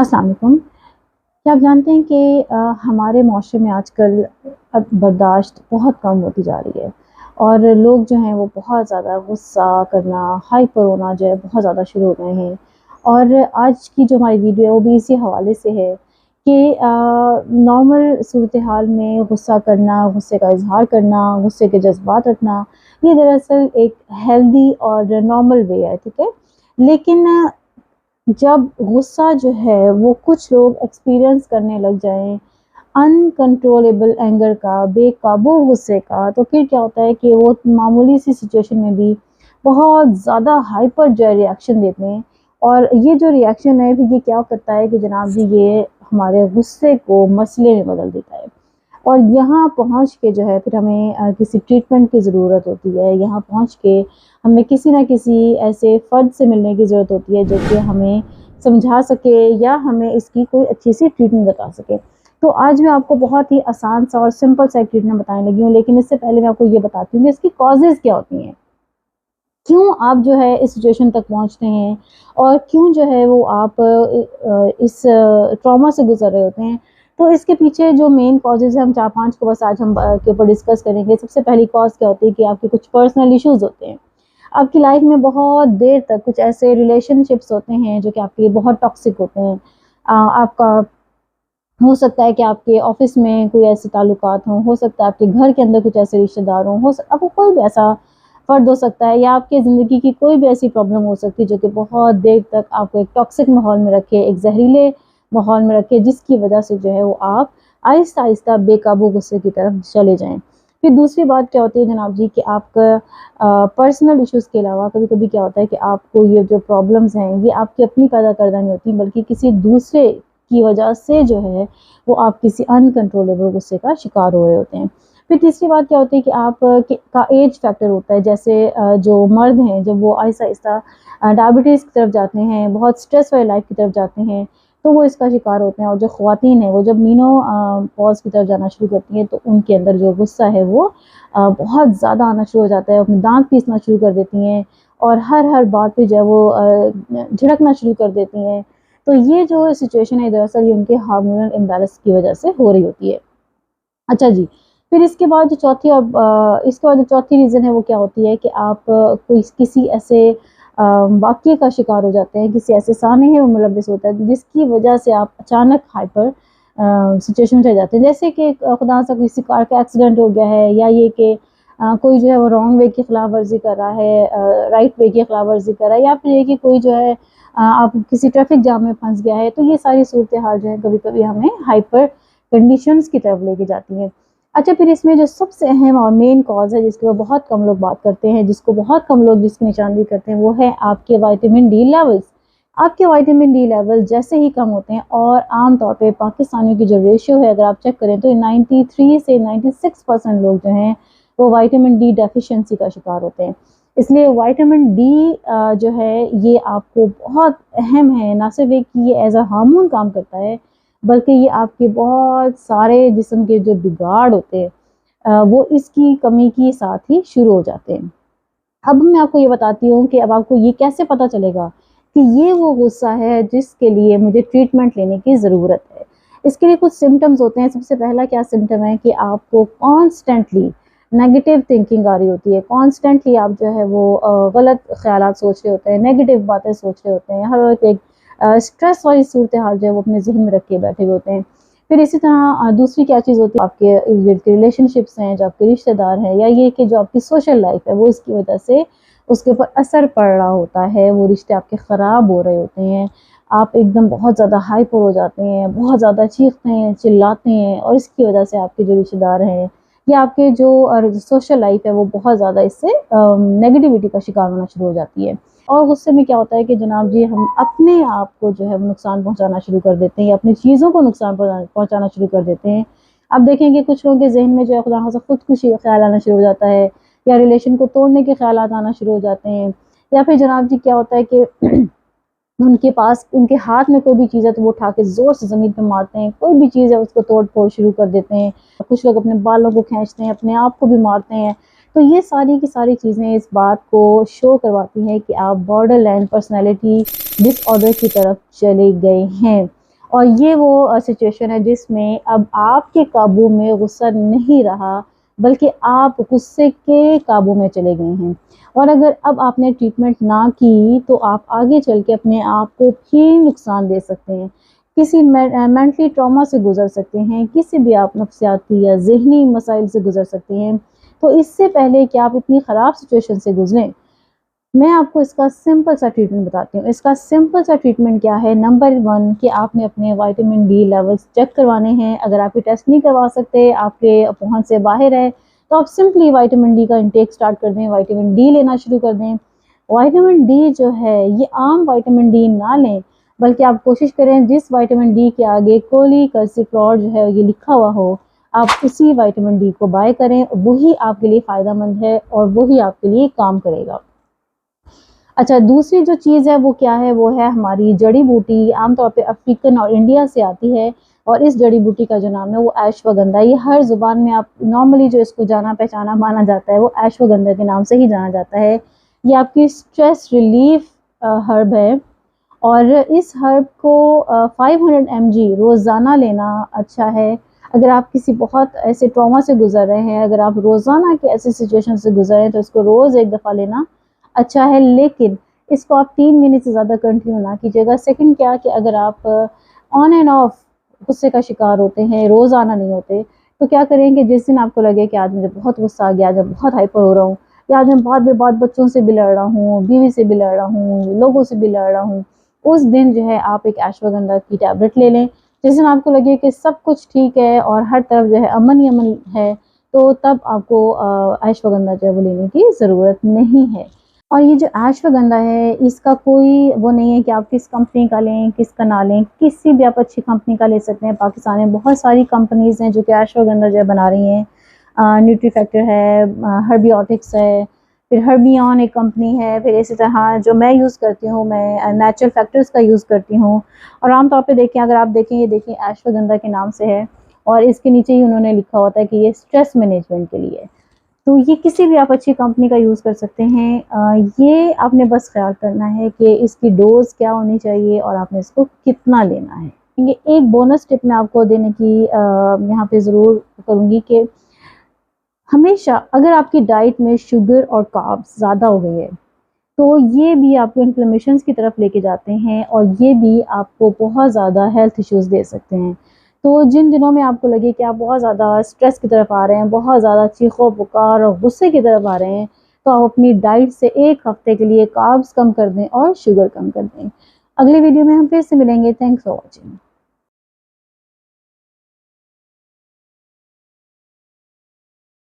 अस्सलाम वालेकुम। क्या आप जानते हैं कि हमारे माशरे में आजकल बर्दाश्त बहुत कम होती जा रही है और लोग जो हैं वो बहुत ज़्यादा गुस्सा करना, हाइपर होना जो है बहुत ज़्यादा शुरू हो गए हैं। और आज की जो हमारी वीडियो है वो भी इसी हवाले से है कि नॉर्मल सूरत हाल में गुस्सा करना, गुस्से का इज़हार करना, गुस्से के जज़्बात रखना, ये दरअसल एक हेल्दी और नॉर्मल वे है, ठीक है? लेकिन जब गुस्सा जो है वो कुछ लोग एक्सपीरियंस करने लग जाएँ अनकंट्रोलेबल एंगर का, बेकाबू गुस्से का, तो फिर क्या होता है कि वो मामूली सी सिचुएशन में भी बहुत ज़्यादा हाइपर जो है रिएक्शन देते हैं। और ये जो रिएक्शन है फिर ये क्या करता है कि जनाब जी ये हमारे गुस्से को मसले में बदल देता है। और यहाँ पहुँच के जो है फिर हमें किसी ट्रीटमेंट की ज़रूरत होती है। यहाँ पहुँच के हमें किसी न किसी ऐसे फ़र्द से मिलने की ज़रूरत होती है जो कि हमें समझा सके या हमें इसकी कोई अच्छी सी ट्रीटमेंट बता सके। तो आज मैं आपको बहुत ही आसान सा और सिंपल सा एक ट्रीटमेंट बताने लगी हूँ, लेकिन इससे पहले मैं आपको ये बताती हूँ कि इसकी कॉजेज़ क्या होती हैं। क्यों आप जो है इस सिचुएशन तक पहुँचते हैं और क्यों जो है वो आप इस ट्रॉमा से गुज़र रहे होते हैं। तो इसके पीछे जो मेन कॉजेज़ हैं हम 4-5 को बस आज हम के ऊपर डिस्कस करेंगे। सबसे पहली कॉज़ क्या होती है कि आपके कुछ पर्सनल इश्यूज़ होते हैं। आपकी लाइफ में बहुत देर तक कुछ ऐसे रिलेशनशिप्स होते हैं जो कि आपके लिए बहुत टॉक्सिक होते हैं। आपका हो सकता है कि आपके ऑफ़िस में कोई ऐसे ताल्लुकात हों, हो सकता है आपके घर के अंदर कुछ ऐसे रिश्तेदार हों, आपको कोई भी ऐसा फ़र्द हो सकता है या आपकी ज़िंदगी की कोई भी ऐसी प्रॉब्लम हो सकती है जो कि बहुत देर तक आपको एक टॉक्सिक माहौल में रखे, एक ज़हरीले माहौल में रखे, जिसकी वजह से जो है वो आप आहिस्ता-आहिस्ता बेकाबू गुस्से की तरफ चले जाएँ। फिर दूसरी बात क्या होती है जनाब जी कि आपका पर्सनल इश्यूज़ के अलावा कभी-कभी क्या होता है कि आपको ये जो प्रॉब्लम्स हैं ये आपकी अपनी पैदा करदा नहीं होती बल्कि किसी दूसरे की वजह से जो है वो आप किसी अनकंट्रोलेबल गुस्से का शिकार हो रहे होते हैं। फिर तीसरी बात क्या होती है कि आप का एज फैक्टर होता है। जैसे जो मर्द हैं जब वो आहिस्ता-आहिस्ता डायबिटीज़ की तरफ जाते हैं, बहुत स्ट्रेस वाली लाइफ़ की तरफ जाते हैं, तो वो इसका शिकार होते हैं। और जो ख़वातीन हैं वो जब पॉज़ की तरफ जाना शुरू करती हैं तो उनके अंदर जो गुस्सा है वो बहुत ज़्यादा आना शुरू हो जाता है, अपने दाँत पीसना शुरू कर देती हैं और हर बात पे जो है वो झिड़कना शुरू कर देती हैं। तो ये जो सिचुएशन है दरअसल ये उनके हार्मोनल इम्बैलेंस की वजह से हो रही होती है। अच्छा जी, फिर इसके बाद जो चौथी रीज़न है वो क्या होती है कि आप कोई किसी ऐसे वाक़ये का शिकार हो जाते हैं, किसी ऐसे सामने में मुलव्विस होता है जिसकी वजह से आप अचानक हाइपर सिचुएशन में चले जाते हैं। जैसे कि खुदा सा किसी कार का एक्सीडेंट हो गया है या ये कि कोई जो है वो रॉन्ग वे की खिलाफ वर्ज़ी कर रहा है, राइट वे की खिलाफ वर्ज़ी कर रहा है या फिर ये कि कोई जो है आप किसी ट्रैफ़िक जाम में फँस गया है, तो ये सारी सूरत हाल जो है कभी-कभी हमें हाइपर कंडीशंस की तरफ लेके जाती हैं। अच्छा, फिर इसमें जो सबसे अहम और मेन कॉज़ है जिसके ऊपर बहुत कम लोग बात करते हैं, जिसको बहुत कम लोग जिसकी निशानदेही करते हैं, वो है आपके विटामिन डी लेवल्स। आपके विटामिन डी लेवल जैसे ही कम होते हैं और आम तौर पे पाकिस्तानियों की जो रेशियो है अगर आप चेक करें तो 93 से 96% लोग जो हैं वो विटामिन डी डेफिशिएंसी का शिकार होते हैं। इसलिए विटामिन डी जो है ये आपको बहुत अहम है, ना सिर्फ़ एक ये एज़ अ हार्मोन काम करता है बल्कि ये आपके बहुत सारे जिस्म के जो बिगाड़ होते हैं वो इसकी कमी के साथ ही शुरू हो जाते हैं। अब मैं आपको ये बताती हूँ कि अब आपको ये कैसे पता चलेगा कि ये वो गुस्सा है जिसके लिए मुझे ट्रीटमेंट लेने की ज़रूरत है। इसके लिए कुछ सिम्पटम्स होते हैं। सबसे पहला क्या सिम्पटम है कि आपको कॉन्स्टेंटली नेगेटिव थिंकिंग आ रही होती है। कॉन्स्टेंटली आप जो है वो गलत ख़यालात सोच रहे होते हैं, नेगेटिव बातें सोच रहे होते हैं। हर वक़्त एक स्ट्रेस वाली सूरत हाल जो है वो अपने ज़हन में रख के बैठे हुए होते हैं। फिर इसी तरह दूसरी क्या चीज़ होती है आपके इर्द-गिर्द के रिलेशनशिप्स हैं, जो आपके रिश्तेदार हैं या ये कि जो आपकी सोशल लाइफ़ है वो इसकी वजह से उसके ऊपर असर पड़ रहा होता है, वो रिश्ते आपके ख़राब हो रहे होते हैं। आप एकदम बहुत ज़्यादा हाइपर हो जाते हैं, बहुत ज़्यादा चीखते हैं, चिल्लाते हैं और इसकी वजह से आपके जो रिश्तेदार हैं या आपके जो सोशल लाइफ़ है वो बहुत ज़्यादा इससे नेगेटिविटी का शिकार होना शुरू हो जाती है। और गुस्से में क्या होता है कि जनाब जी हम अपने आप को जो है वो नुकसान पहुँचाना शुरू कर देते हैं या अपनी चीज़ों को नुकसान पहुँचाना शुरू कर देते हैं। आप देखेंगे कुछ लोगों के ज़हन में जो है खुदा-न-खास्ता खुदकुशी का ख़्याल आना शुरू हो जाता है या रिलेशन को तोड़ने के ख़्यालात आना शुरू हो जाते हैं। या फिर जनाब जी क्या होता है कि उनके पास उनके हाथ में कोई भी चीज़ है तो वो उठा के ज़ोर से ज़मीन पे मारते हैं, कोई भी चीज़ है उसको तोड़-फोड़ शुरू कर देते हैं। कुछ लोग अपने बालों को खींचते हैं, अपने आप को भी मारते हैं। तो ये सारी की सारी चीज़ें इस बात को शो करवाती हैं कि आप बॉर्डरलाइन पर्सनैलिटी डिसऑर्डर की तरफ चले गए हैं। और ये वो सिचुएशन है जिसमें अब आपके काबू में गुस्सा नहीं रहा, बल्कि आप गुस्से के काबू में चले गए हैं। और अगर अब आपने ट्रीटमेंट ना की तो आप आगे चल के अपने आप को भी नुकसान दे सकते हैं, किसी मेंटली ट्रॉमा से गुजर सकते हैं, किसी भी आप नफ्सियाती या ज़हनी मसाइल से गुजर सकते हैं। तो इससे पहले कि आप इतनी ख़राब सिचुएशन से गुजरें, मैं आपको इसका सिंपल सा ट्रीटमेंट बताती हूँ। इसका सिंपल सा ट्रीटमेंट क्या है? नंबर 1 कि आपने अपने विटामिन डी लेवल्स चेक करवाने हैं। अगर आप ये टेस्ट नहीं करवा सकते, आपके पहुँच से बाहर है, तो आप सिंपली विटामिन डी का इंटेक स्टार्ट कर दें, विटामिन डी लेना शुरू कर दें। विटामिन डी जो है ये आम विटामिन डी ना लें, बल्कि आप कोशिश करें जिस विटामिन डी के आगे कोलिकल्सिफ्लॉर जो है ये लिखा हुआ हो, आप उसी विटामिन डी को बाय करें। वही आपके लिए फ़ायदेमंद है और वही आपके लिए काम करेगा। अच्छा, दूसरी जो चीज़ है वो क्या है? वो है हमारी जड़ी बूटी। आमतौर पे अफ्रीकन और इंडिया से आती है और इस जड़ी बूटी का जो नाम है वो अश्वगंधा। ये हर ज़ुबान में आप नॉर्मली जो इसको जाना पहचाना माना जाता है वो अश्वगंधा के नाम से ही जाना जाता है। ये आपकी स्ट्रेस रिलीफ हर्ब है और इस हर्ब को 500 mg रोज़ाना लेना अच्छा है। अगर आप किसी बहुत ऐसे ट्रॉमा से गुज़र रहे हैं, अगर आप रोज़ाना की ऐसी सिचुएशन से गुज़र रहे हैं, तो इसको रोज़ 1 दफ़ा लेना अच्छा है, लेकिन इसको आप 3 महीने से ज़्यादा कंटिन्यू ना कीजिएगा। सेकंड क्या कि अगर आप ऑन एंड ऑफ गुस्से का शिकार होते हैं, रोज़ाना नहीं होते, तो क्या करें कि जिस दिन आपको लगे कि आज मुझे बहुत गुस्सा आ गया, आज मैं बहुत हाइपर हो रहा हूँ, या आज मैं बहुत बेबाक बच्चों से भी लड़ रहा हूँ, बीवी से भी लड़ रहा हूँ, लोगों से भी लड़ रहा हूँ, उस दिन जो है आप एक अश्वगंधा की टैबलेट ले लें। जिस दिन आपको लगे कि सब कुछ ठीक है और हर तरफ जो है अमन ही अमन है, तो तब आपको अश्वगंधा जो है वो लेने की ज़रूरत नहीं है। और ये जो अश्वगंधा है इसका कोई वो नहीं है कि आप किस कंपनी का लें, किसका ना लें, किसी भी आप अच्छी कंपनी का ले सकते हैं। पाकिस्तान में बहुत सारी कंपनीज़ हैं जो कि अश्वगंधा जो है बना रही हैं। न्यूट्रीफैक्टर है, हर्बियोटिक्स है, फिर हर्बियन एक कंपनी है, फिर इसी तरह जो मैं यूज़ करती हूँ, मैं नेचुरल फैक्टर्स का यूज़ करती हूँ। और आमतौर पे देखें, अगर आप देखें, ये देखिए अश्वगंधा के नाम से है और इसके नीचे ही उन्होंने लिखा होता है कि ये स्ट्रेस मैनेजमेंट के लिए है। तो ये किसी भी आप अच्छी कंपनी का यूज़ कर सकते हैं। ये आपने बस ख़्याल करना है कि इसकी डोज़ क्या होनी चाहिए और आपने इसको कितना लेना है। ये एक बोनस टिप मैं आपको देने की यहाँ पे ज़रूर करूँगी कि हमेशा अगर आपकी डाइट में शुगर और कार्ब्स ज़्यादा हो गई है, तो ये भी आपको इन्फ्लेमेशंस की तरफ लेके जाते हैं और ये भी आपको बहुत ज़्यादा हेल्थ इश्यूज़ दे सकते हैं। तो जिन दिनों में आपको लगे कि आप बहुत ज़्यादा स्ट्रेस की तरफ आ रहे हैं, बहुत ज़्यादा चीखो-पुकार और गुस्से की तरफ आ रहे हैं, तो आप अपनी डाइट से 1 हफ़्ते के लिए कार्ब्स कम कर दें और शुगर कम कर दें। अगली वीडियो में हम फिर से मिलेंगे। Thanks for watching.